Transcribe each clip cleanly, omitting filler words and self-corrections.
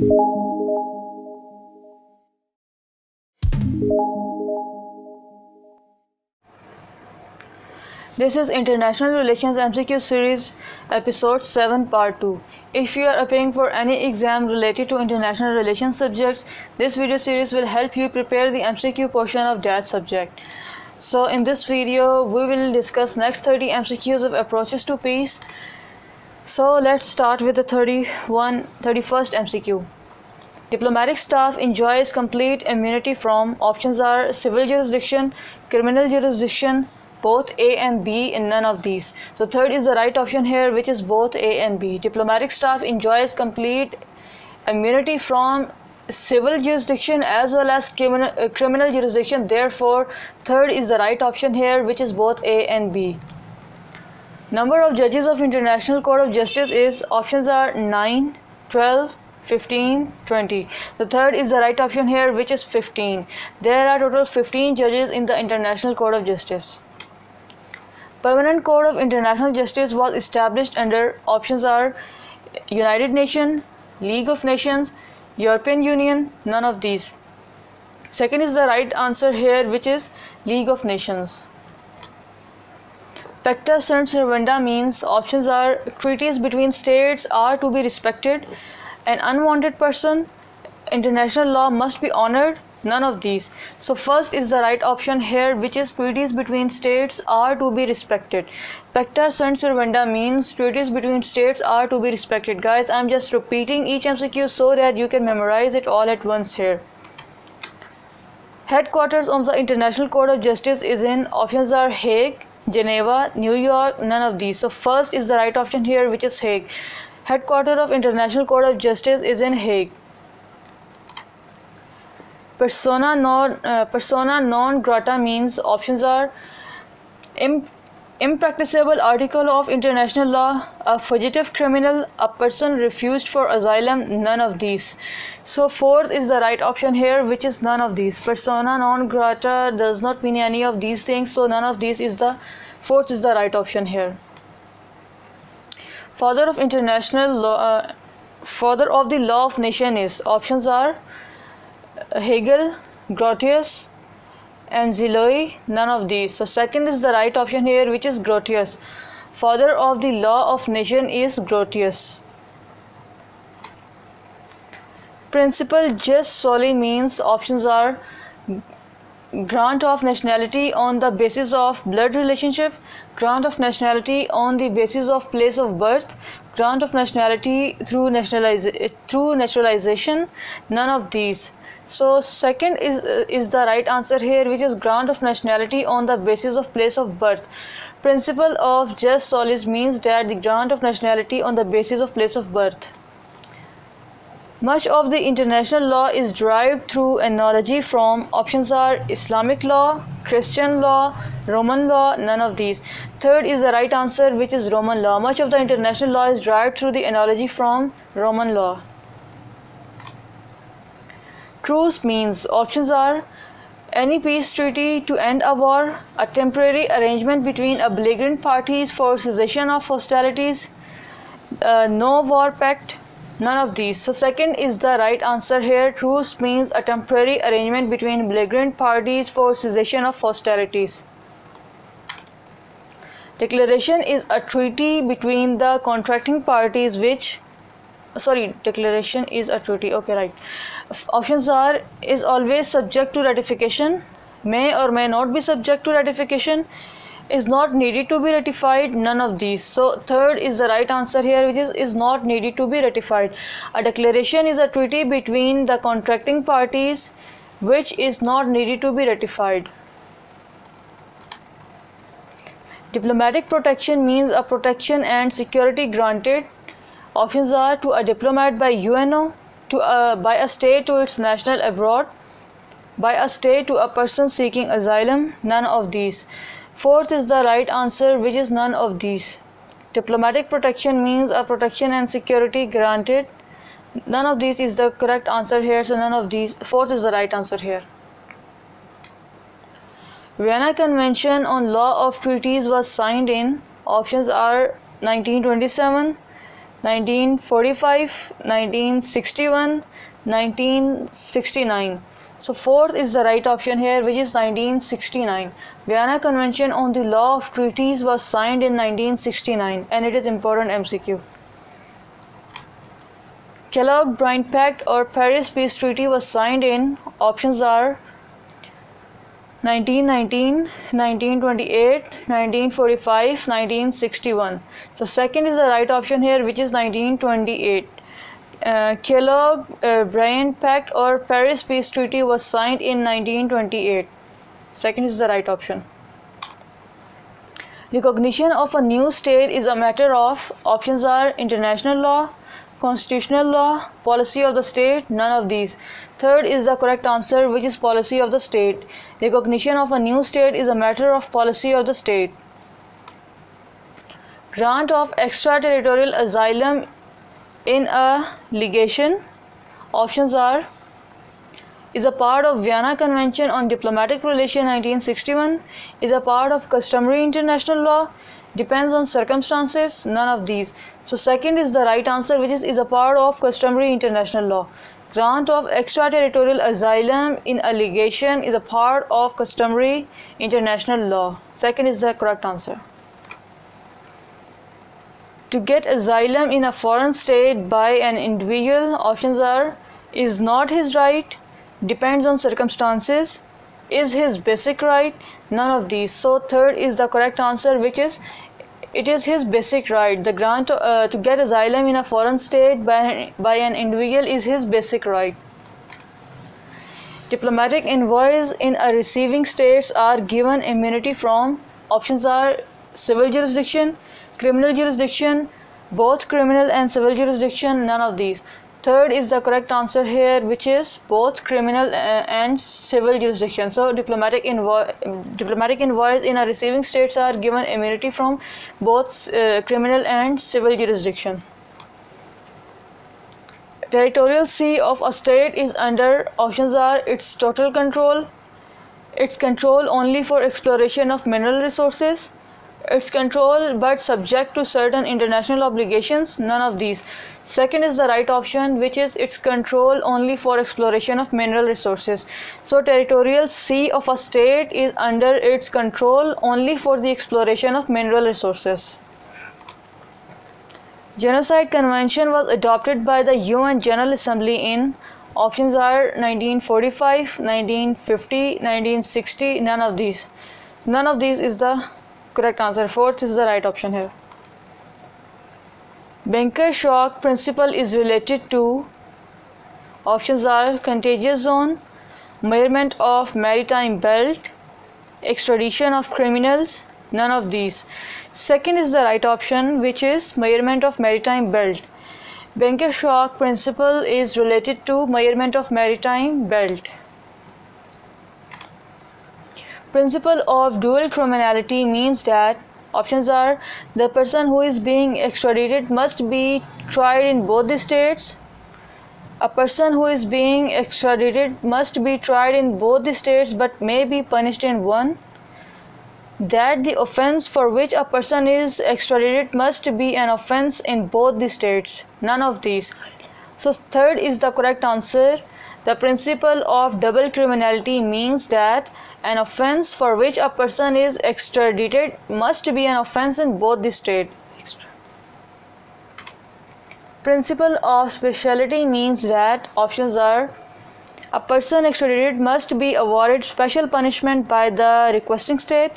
This is International Relations MCQ Series, Episode 7, Part 2. If you are appearing for any exam related to international relations subjects, this video series will help you prepare the MCQ portion of that subject. So in this video, we will discuss next 30 MCQs of approaches to peace. So let's start with the 31st MCQ. Diplomatic staff enjoys complete immunity from. Options are civil jurisdiction, criminal jurisdiction, both A and B, and none of these. So third is the right option here, which is both A and B. Diplomatic staff enjoys complete immunity from civil jurisdiction as well as criminal jurisdiction. Therefore, third is the right option here, which is both A and B. Number of judges of International Court of Justice is, options are 9, 12, 15, 20. The third is the right option here, which is 15. There are total 15 judges in the International Court of Justice. Permanent Court of International Justice was established under, options are United Nations, League of Nations, European Union, none of these. Second is the right answer here, which is League of Nations. Pacta sunt servanda means, options are treaties between states are to be respected, an unwanted person, international law must be honored, none of these. So first is the right option here, which is treaties between states are to be respected. Pacta sunt servanda means treaties between states are to be respected. Guys, I'm just repeating each MCQ so that you can memorize it all at once here. Headquarters of the International Court of Justice is in, options are Hague, Geneva, New York, none of these. So first is the right option here, which is Hague. Headquarters of International Court of Justice is in Hague. Persona non grata means, options are impracticable article of international law, a fugitive criminal, a person refused for asylum, none of these. So fourth is the right option here, which is none of these. Persona non grata does not mean any of these things, so none of these is the fourth is the right option here. Father of international law, father of the law of nation is, options are Hegel, Grotius, and Ziloi, none of these. So second is the right option here, which is Grotius. Father of the law of nation is Grotius. Principle jus soli means, options are grant of nationality on the basis of blood relationship, grant of nationality on the basis of place of birth, grant of nationality through naturalization, none of these. So second is the right answer here, which is grant of nationality on the basis of place of birth. Principle of jus solis means that the grant of nationality on the basis of place of birth. Much of the international law is derived through analogy from, options are Islamic law, Christian law, Roman law, none of these. Third is the right answer, which is Roman law. Much of the international law is derived through the analogy from Roman law. Truce means, options are any peace treaty to end a war, a temporary arrangement between belligerent parties for cessation of hostilities, no war pact, none of these. So second is the right answer here. Truce means a temporary arrangement between belligerent parties for cessation of hostilities. Declaration is a treaty between the contracting parties which, declaration is a treaty, okay, right. Options are is always subject to ratification, may or may not be subject to ratification, is not needed to be ratified, none of these. So third is the right answer here, which is not needed to be ratified. A declaration is a treaty between the contracting parties which is not needed to be ratified. Diplomatic protection means a protection and security granted. Options are to a diplomat by UNO, by a state to its national abroad, by a state to a person seeking asylum, none of these. Fourth is the right answer, which is none of these. Diplomatic protection means a protection and security granted. None of these is the correct answer here, so none of these. Fourth is the right answer here. Vienna Convention on Law of Treaties was signed in, options are 1927, 1945, 1961, 1969. So fourth is the right option here, which is 1969. Vienna Convention on the Law of Treaties was signed in 1969, and it is important MCQ. Kellogg-Briand Pact or Paris Peace Treaty was signed in, options are 1919, 1928, 1945, 1961. So second is the right option here, which is 1928. Kellogg-Briand Pact or Paris Peace Treaty was signed in 1928. Second is the right option. Recognition of a new state is a matter of, options are international law, constitutional law, policy of the state, none of these. Third is the correct answer, which is policy of the state. Recognition of a new state is a matter of policy of the state. Grant of extraterritorial asylum in a legation, options are, is a part of Vienna Convention on Diplomatic Relations 1961, is a part of customary international law, depends on circumstances, none of these. So second is the right answer, which is a part of customary international law. Grant of extraterritorial asylum in a legation is a part of customary international law. Second is the correct answer. To get asylum in a foreign state by an individual, options are, is not his right, depends on circumstances, is his basic right, none of these. So third is the correct answer, which is, it is his basic right. The grant to get asylum in a foreign state by an individual is his basic right. Diplomatic envoys in a receiving states are given immunity from, options are, civil jurisdiction, criminal jurisdiction, both criminal and civil jurisdiction, none of these. Third is the correct answer here, which is both criminal and civil jurisdiction. So diplomatic envoys in a receiving states are given immunity from both criminal and civil jurisdiction. Territorial sea of a state is under, options are, its total control, its control only for exploration of mineral resources, its control but subject to certain international obligations, none of these. Second is the right option, which is its control only for exploration of mineral resources. So territorial sea of a state is under its control only for the exploration of mineral resources. Genocide Convention was adopted by the UN General Assembly in, options are, 1945, 1950, 1960, none of these. None of these is the correct answer. Fourth is the right option here. Banker shock principle is related to, options are, contagious zone, measurement of maritime belt, extradition of criminals, none of these. Second is the right option, which is measurement of maritime belt. Banker shock principle is related to measurement of maritime belt. Principle of dual criminality means that, options are, the person who is being extradited must be tried in both the states. A person who is being extradited must be tried in both the states but may be punished in one. That the offense for which a person is extradited must be an offense in both the states, none of these. So third is the correct answer. The principle of double criminality means that an offense for which a person is extradited must be an offense in both the states. Principle of speciality means that, options are, a person extradited must be awarded special punishment by the requesting state.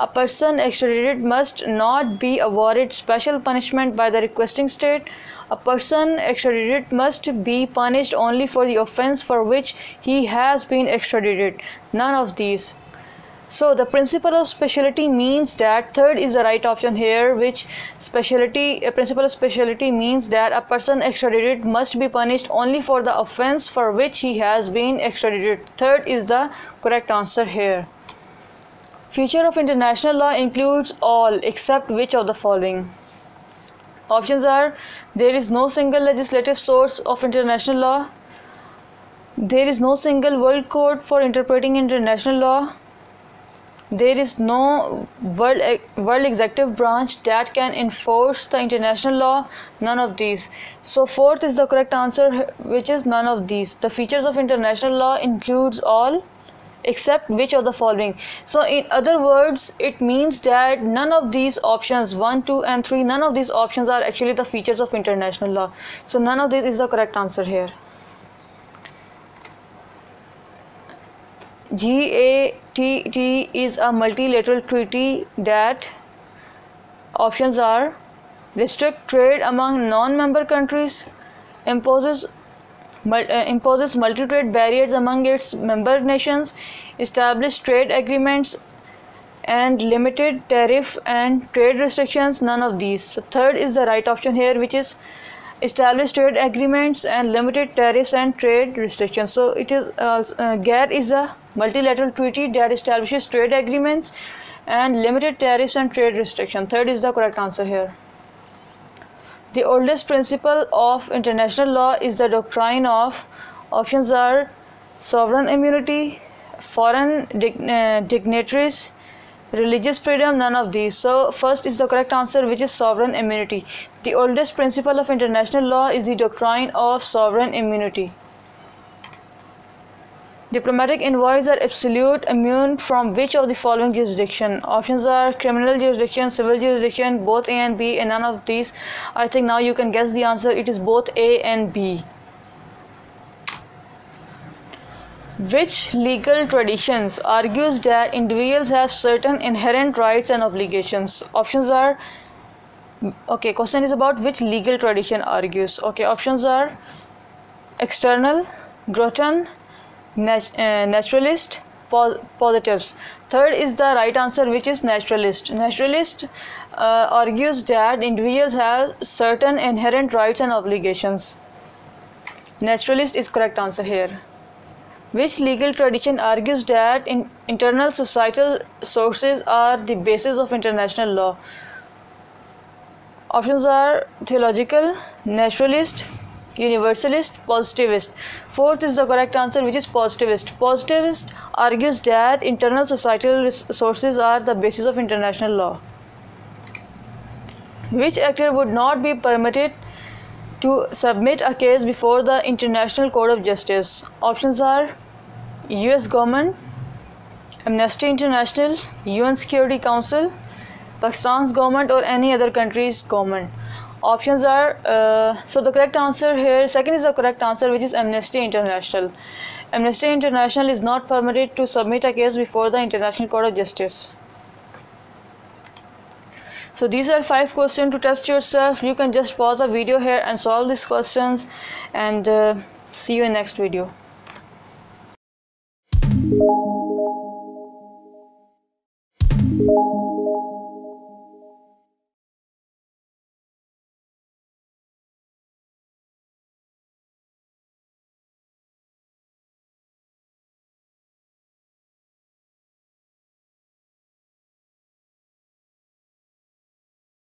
A person extradited must not be awarded special punishment by the requesting state. A person extradited must be punished only for the offense for which he has been extradited. None of these. So the principle of speciality means that, third is the right option here, which principle of speciality means that a person extradited must be punished only for the offense for which he has been extradited. Third is the correct answer here. Feature of international law includes all except which of the following? Options are, there is no single legislative source of international law. There is no single world code for interpreting international law. there is no world executive branch that can enforce the international law. None of these. So fourth is the correct answer, which is none of these. The features of international law includes all except which of the following. So in other words, it means that none of these options 1, 2 and 3, none of these options are actually the features of international law. So none of this is the correct answer here. GATT is a multilateral treaty that options are restrict trade among non-member countries, imposes multi-trade barriers among its member nations, establish trade agreements and limited tariff and trade restrictions. None of these. So third is the right option here, which is establish trade agreements and limited tariffs and trade restrictions. So it is GATT is a multilateral treaty that establishes trade agreements and limited tariffs and trade restrictions. Third is the correct answer here. The oldest principle of international law is the doctrine of, options are sovereign immunity, foreign dignitaries, religious freedom. None of these. So first is the correct answer, which is sovereign immunity. The oldest principle of international law is the doctrine of sovereign immunity. Diplomatic envoys are absolute immune from which of the following jurisdiction? Options are criminal jurisdiction, civil jurisdiction, both A and B, and none of these. I think now you can guess the answer. It is both A and B. Which legal traditions argues that individuals have certain inherent rights and obligations? Options are, okay, question is about which legal tradition argues. Okay, options are external, Groton, naturalist, positives. Third is the right answer, which is naturalist. Naturalist argues that individuals have certain inherent rights and obligations. Naturalist is correct answer here. Which legal tradition argues that internal societal sources are the basis of international law? Options are theological, naturalist, universalist, positivist. Fourth is the correct answer, which is positivist. Positivist argues that internal societal sources are the basis of international law. Which actor would not be permitted to submit a case before the International Court of Justice? Options are US government, Amnesty International, UN Security Council, Pakistan's government, or any other country's government. Options are, so the correct answer here, second is the correct answer, which is Amnesty International. Amnesty International is not permitted to submit a case before the International Court of Justice. So these are 5 questions to test yourself. You can just pause the video here and solve these questions, and see you in next video.